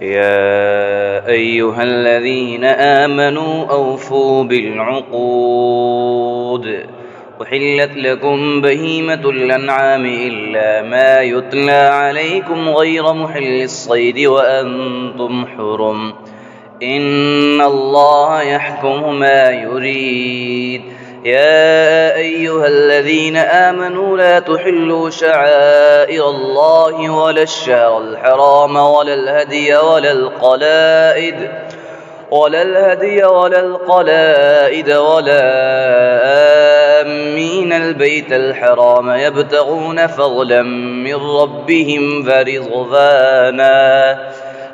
يا أيها الذين آمنوا أوفوا بالعقود أحلت لكم بهيمة الأنعام إلا ما يتلى عليكم غير محل الصيد وأنتم حرم إن الله يحكم ما يريد. يا أيها الذين آمنوا لا تحلوا شعائر الله ولا الشهر الحرام ولا الهدي ولا القلائد ولا آمين البيت الحرام يبتغون فضلا من ربهم فرضوانا.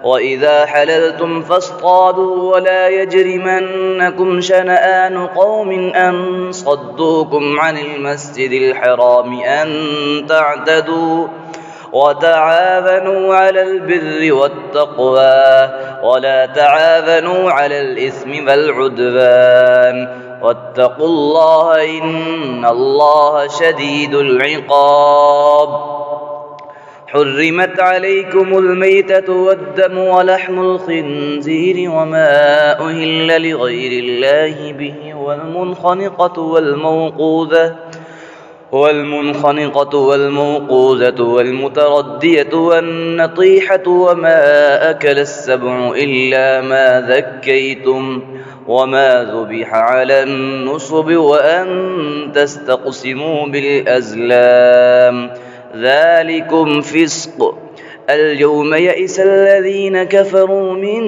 وإذا حللتم فاصطادوا ولا يجرمنكم شنآن قوم أن صدوكم عن المسجد الحرام أن تعتدوا وتعاونوا على البر والتقوى ولا تعاونوا على الإثم والعدوان واتقوا الله إن الله شديد العقاب. حرمت عليكم الميتة والدم ولحم الخنزير وما أهل لغير الله به والمنخنقة والموقوذة والمتردية والنطيحة وما أكل السبع إلا ما ذكيتم وما ذبح على النصب وأن تستقسموا بالأزلام ذلكم فسق. اليوم يئس الذين كفروا من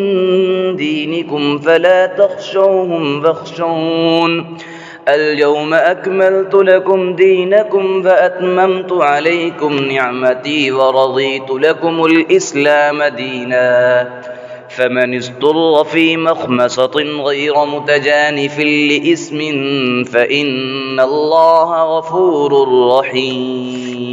دينكم فلا تخشوهم واخشون. اليوم أكملت لكم دينكم فأتممت عليكم نعمتي ورضيت لكم الإسلام دينا. فمن اضطر في مخمصة غير متجانف لإثم فإن الله غفور رحيم.